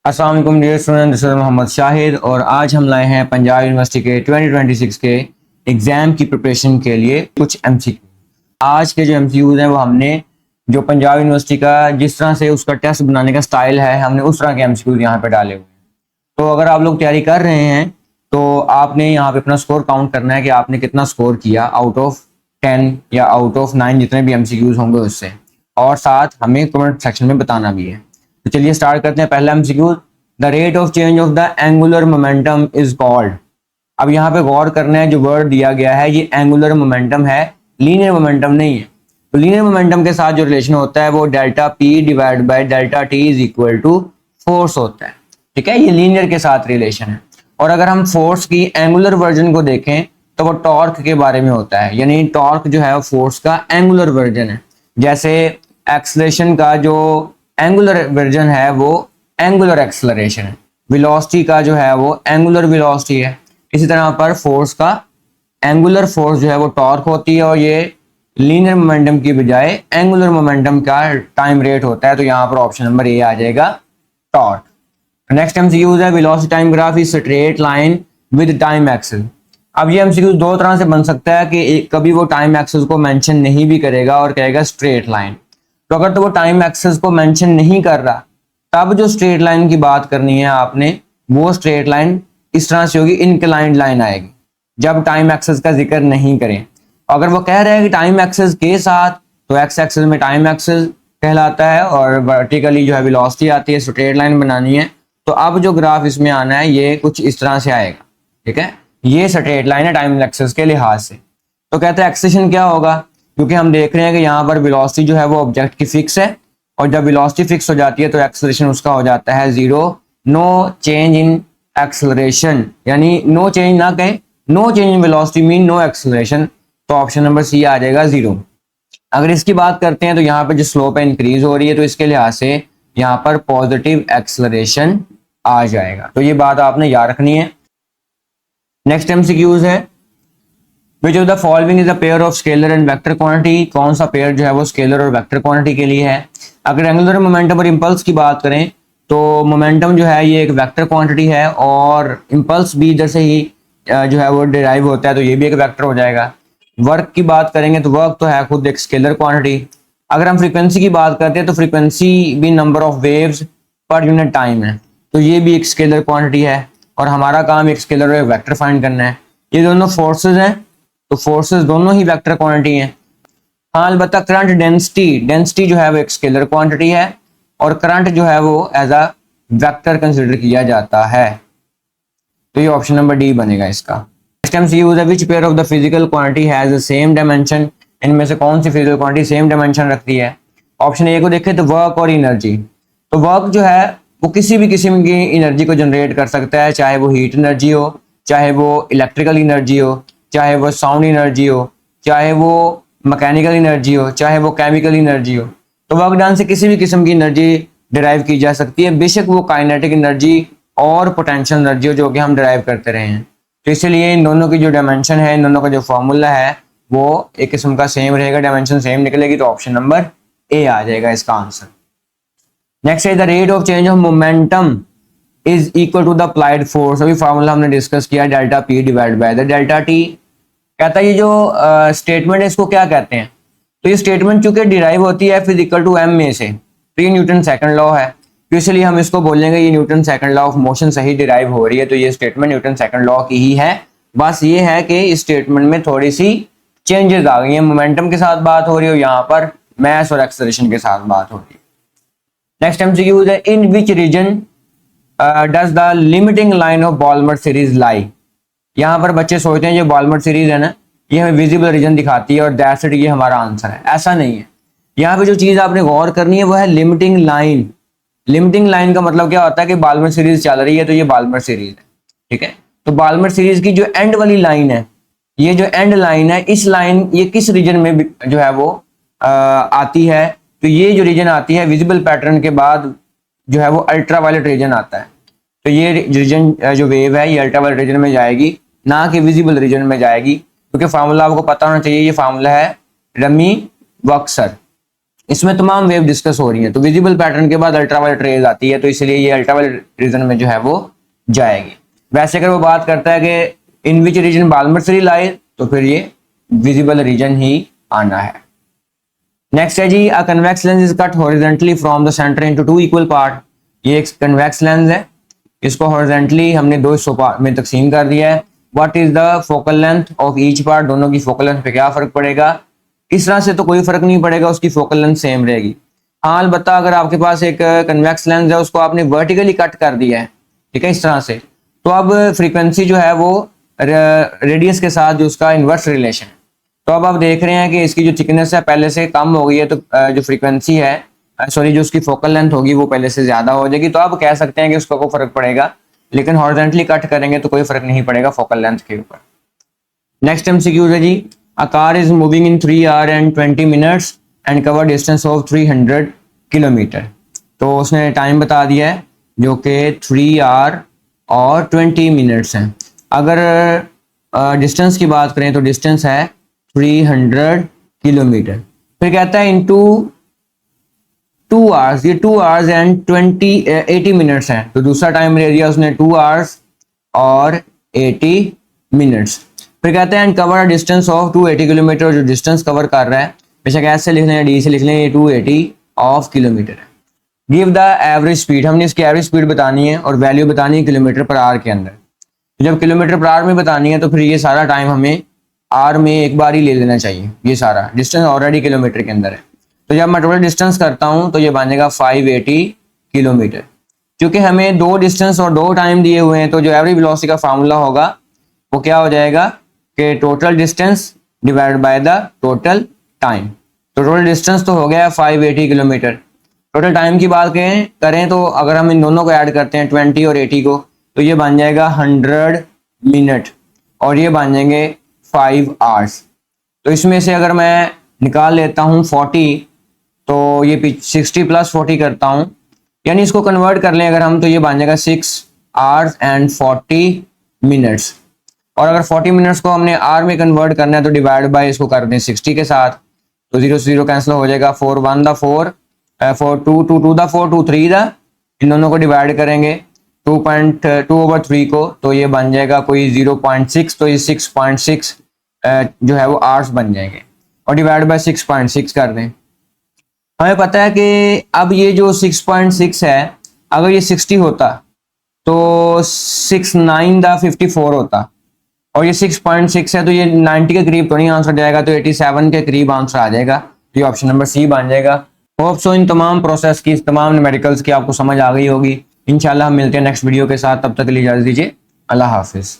अस्सलाम वालेकुम dear student, this is Mohammad Shahid और आज हम लाए हैं पंजाब यूनिवर्सिटी के 2026 के एग्ज़ाम की प्रिपरेशन के लिए कुछ एमसीक्यू। आज के जो एमसीक्यूज हैं वो हमने जो पंजाब यूनिवर्सिटी का जिस तरह से उसका टेस्ट बनाने का स्टाइल है, हमने उस तरह के एमसीक्यूज यहाँ पे डाले हुए हैं। तो अगर आप लोग तैयारी कर रहे हैं तो आपने यहाँ पे अपना स्कोर काउंट करना है कि आपने कितना स्कोर किया आउट ऑफ 10 या आउट ऑफ 9 जितने भी एमसीक्यूज होंगे उससे, और साथ हमें कमेंट सेक्शन में बताना भी है। तो चलिए स्टार्ट करते हैं। पहला MCQ, the rate of change of the angular momentum is called. अब यहाँ पे गौर करना है, जो वर्ड दिया गया है ये एंगुलर मोमेंटम है, लीनियर मोमेंटम नहीं है। तो लीनियर मोमेंटम के साथ जो रिलेशन होता है वो delta P divide by delta T is equal to force होता है। ठीक है, ये लीनियर के साथ रिलेशन है। और अगर हम फोर्स की एंगुलर वर्जन को देखें तो वो टॉर्क के बारे में होता है, यानी टॉर्क जो है वो फोर्स का एंगुलर वर्जन है। जैसे एक्सलेशन का जो एंगुलर वर्जन है वो एंगुलर एक्सलरेशन है, वेलोसिटी का जो है वो एंगुलर वेलोसिटी है। इसी तरह पर फोर्स का एंगुलर फोर्स जो है वो टॉर्क होती है, और ये लीनियर मोमेंटम की बजाय एंगुलर मोमेंटम का टाइम रेट होता है। तो यहाँ पर ऑप्शन नंबर ए आ जाएगा, टॉर्क। नेक्स्ट एमसीक्यू है, velocity time graph is straight line with time axis. अब ये एमसीक्यू दो तरह से बन सकता है कि कभी वो टाइम एक्सिस को मेंशन नहीं भी करेगा और कहेगा स्ट्रेट लाइन। तो अगर तो वो टाइम एक्सिस को मेंशन नहीं कर रहा, तब जो स्ट्रेट लाइन की बात करनी है आपने, वो स्ट्रेट लाइन इस तरह से होगी, इनक्लाइंड लाइन आएगी जब टाइम एक्सिस का जिक्र नहीं करें। अगर वो कह रहे हैं कि टाइम एक्सिस के साथ, तो एक्स एक्सिस में टाइम एक्सिस कहलाता है और वर्टिकली जो है वेलोसिटी आती है, स्ट्रेट लाइन बनानी है। तो अब जो ग्राफ इसमें आना है ये कुछ इस तरह से आएगा। ठीक है, ये स्ट्रेट लाइन है टाइम एक्सिस के लिहाज से। तो कहते हैं एक्सेलेरेशन क्या होगा, क्योंकि हम देख रहे हैं कि यहाँ पर वेलोसिटी जो है वो ऑब्जेक्ट की फिक्स है, और जब वेलोसिटी फिक्स हो जाती है तो एक्सेलरेशन उसका हो जाता है zero. No change in acceleration, यानी नो चेंज ना कहें, no change in velocity mean no acceleration. तो ऑप्शन नंबर सी आ जाएगा, जीरो। अगर इसकी बात करते हैं तो यहाँ पर जो स्लोप है इंक्रीज हो रही है, तो इसके लिहाज से यहाँ पर पॉजिटिव एक्सेलरेशन आ जाएगा। तो ये बात आपने याद रखनी है। नेक्स्ट एमसीक्यूज है, which of the following is a pair of scalar and vector quantity. कौन सा पेयर जो है वो स्केलर और वेक्टर क्वांटिटी के लिए है। अगर एंगुलर मोमेंटम और इंपल्स की बात करें तो मोमेंटम जो है ये एक वेक्टर क्वांटिटी है, और इंपल्स भी इधर से ही जो है वो डिराइव होता है, तो ये भी एक वेक्टर हो जाएगा। वर्क की बात करेंगे तो वर्क तो है खुद एक स्केलर क्वांटिटी। अगर हम फ्रीक्वेंसी की बात करते हैं तो फ्रीक्वेंसी भी number of waves per unit time है, तो ये भी एक स्केलर क्वांटिटी है, और हमारा काम एक स्केलर और एक वेक्टर फाइंड करना है। ये दोनों फोर्सेज हैं, तो फोर्सेस दोनों ही वेक्टर क्वांटिटी हैं। हाँ, अलबत्ता करंट डेंसिटी जो है वो एक स्केलर क्वांटिटी है, और करंट जो है वो एज अ वेक्टर कंसिडर किया जाता है। तो ये ऑप्शन नंबर डी बनेगा इसका। नेक्स्ट एमसीक्यू है, which pair of the physical quantity has the same dimension. इनमें से कौन सी फिजिकल क्वांटिटी सेम डायमेंशन रखती है। ऑप्शन ए को देखें तो वर्क और एनर्जी। तो वर्क जो है वो किसी भी किस्म की एनर्जी को जनरेट कर सकता है, चाहे वो हीट एनर्जी हो, चाहे वो इलेक्ट्रिकल एनर्जी हो, चाहे वो साउंड एनर्जी हो, चाहे वो मैकेनिकल एनर्जी हो, चाहे वो केमिकल एनर्जी हो। तो वर्क डन से किसी भी किस्म की एनर्जी डिराइव की जा सकती है, बेशक वो काइनेटिक एनर्जी और पोटेंशियल एनर्जी हो, जो कि हम डिराइव करते रहे हैं। तो इसलिए इन दोनों की जो डायमेंशन है, इन दोनों का जो फॉर्मूला है वो एक किस्म का सेम रहेगा, डायमेंशन सेम निकलेगी। तो ऑप्शन नंबर ए आ जाएगा इसका आंसर। नेक्स्ट है, the rate of change of momentum is equal to the applied force. अभी फॉर्मूला हमने डिस्कस किया, delta P divide by the delta T. कहता है ये जो स्टेटमेंट है इसको क्या कहते हैं। तो ये स्टेटमेंट चूंकि डिराइव होती है फिजिकल टू एम में से, तो ये न्यूटन सेकंड लॉ है, तो इसलिए हम इसको बोलेंगे ये Newton second law of motion से ही डिराइव हो रही है। तो ये स्टेटमेंट न्यूटन सेकंड लॉ की ही है। बस ये है कि इस स्टेटमेंट में थोड़ी सी चेंजेस आ गई है, मोमेंटम के साथ बात हो रही है, यहाँ पर मास और एक्सेलरेशन के साथ बात हो रही है। नेक्स्ट एमसीक्यू है, in which region does the limiting line of Balmer series lie. यहाँ पर बच्चे सोचते हैं जो बॉल्मर सीरीज है ना, ये हमें विजिबल रीजन दिखाती है और दैट्स इट, ये हमारा आंसर है। ऐसा नहीं है। यहाँ पे जो चीज आपने गौर करनी है वो है लिमिटिंग लाइन। लिमिटिंग लाइन का मतलब क्या होता है कि बॉल्मर सीरीज चल रही है तो ये बॉल्मर सीरीज है। ठीक है, तो बॉल्मर सीरीज की जो एंड वाली लाइन है, ये जो एंड लाइन है, इस लाइन ये किस रीजन में जो है वो आती है। तो ये जो रीजन आती है विजिबल पैटर्न के बाद जो है वो अल्ट्रा वायलेट रीजन आता है। तो ये रीजन जो वेव है ये अल्ट्रा वायलेट रीजन में जाएगी, ना कि विजिबल रीजन में जाएगी, क्योंकि फार्मूला आपको पता होना चाहिए। ये फार्मूला है रमी वक्सर। इसमें तमाम वेव डिस्कस हो रही हैं। तो विजिबल पैटर्न के बाद अल्ट्रावायलेट रेज आती है, तो इसलिए ये अल्ट्रावायलेट रीजन में जो है वो जाएगी। वैसे अगर वो बात करता है कि इन विच रीजन बाल्मर थ्री लाए, तो फिर ये विजिबल रीजन ही आना है। नेक्स्ट है ji, a convex lens is cut horizontally from the centre into two equal part. ये एक कन्वेक्स लेंस है, इसको हॉरिजॉन्टली हमने दो हिस्सों में तकसीम कर दिया है। What is the focal length of each part, दोनों की फोकल लेंथ पे क्या फर्क पड़ेगा? इस तरह से तो कोई फर्क नहीं पड़ेगा, उसकी फोकल लेंथ सेम रहेगी। हाँ अलबत्ता अगर आपके पास एक कन्वेक्स लेंस है, उसको आपने वर्टिकली कट कर दिया है, ठीक है, इस तरह से, तो अब फ्रीक्वेंसी जो है वो रेडियस के साथ जो उसका इन्वर्स रिलेशन है। तो अब आप देख रहे हैं कि इसकी जो थिकनेस है पहले से कम हो गई है, तो जो फ्रीक्वेंसी है सॉरी जो उसकी फोकल लेंथ होगी वो पहले से ज्यादा हो जाएगी। तो आप कह सकते हैं कि उसको फर्क पड़ेगा, लेकिन हॉरिजॉन्टली कट करेंगे तो कोई फर्क नहीं पड़ेगा फोकल लेंथ के ऊपर। नेक्स्ट एमसीक्यू है ji, a car is moving in 3 hour and 20 minutes and cover distance of 300 kilometre. तो उसने टाइम बता दिया है जो कि 3 आवर और 20 मिनट्स हैं। अगर डिस्टेंस की बात करें तो डिस्टेंस है 300 किलोमीटर। फिर कहता है इनटू 2 आवर्स, ये 2 आवर्स एंड 80 मिनट्स हैं, तो दूसरा टाइम ले दिया उसने 2 आवर्स और 80 मिनट्स। फिर कहते हैं कवर डिस्टेंस ऑफ 280 किलोमीटर, जो डिस्टेंस कवर कर रहा है, बेशक एस से लिख लें डी से लिख लें, ये 280 ऑफ किलोमीटर है। गिव द एवरेज स्पीड, हमने इसकी एवरेज स्पीड बतानी है और वैल्यू बतानी है किलोमीटर पर आवर के अंदर। जब किलोमीटर पर आवर में बतानी है तो फिर ये सारा टाइम हमें आर में एक बार ही ले लेना चाहिए। ये सारा डिस्टेंस ऑलरेडी किलोमीटर के अंदर है, तो जब मैं टोटल डिस्टेंस करता हूं तो ये बनेगा 580 किलोमीटर। क्योंकि हमें दो डिस्टेंस और दो टाइम दिए हुए हैं, तो जो एवरेज वेलोसिटी का फार्मूला होगा वो क्या हो जाएगा कि total distance divide by the total time. तो टोटल डिस्टेंस तो हो गया 580 किलोमीटर। टोटल टाइम की बात करें तो अगर हम इन दोनों को ऐड करते हैं 20 और 80 को, तो ये बन जाएगा 100 मिनट और ये बन जाएंगे 5 आवर्स। तो इसमें से अगर मैं निकाल लेता हूँ 40, तो ये 60 प्लस 40 करता हूँ, यानी इसको कन्वर्ट कर लें अगर हम, तो ये बन जाएगा 6 आवर्स एंड 40 मिनट्स। और अगर 40 मिनट्स को हमने आवर में कन्वर्ट करना है तो डिवाइड बाय इसको कर दें 60 के साथ, तो 0 से 0 कैंसिल हो जाएगा, 4 1 द 4 4 2 2 2 द 4 2 3 द, इन दोनों को डिवाइड करेंगे 2.2/3 को, तो ये बन जाएगा कोई 0.6, तो ये 6.6 जो है वो आवर्स बन जाएंगे और डिवाइड बाय 6.6 कर दें। हमें पता है कि अब ये जो 6.6 है, अगर ये 60 होता तो 6 9 द 54 होता, और ये 6.6 है तो ये 90 के करीब तो नहीं आंसर जाएगा, तो 87 के करीब आंसर आ जाएगा। तो ये ऑप्शन नंबर सी बन जाएगा। होप सो इन तमाम प्रोसेस की, तमाम न्यूमेरिकल्स की आपको समझ आ गई होगी। इंशाल्लाह हम मिलते हैं नेक्स्ट वीडियो के साथ, तब तक के लिए इजाजत दीजिए। अल्लाह हाफिज।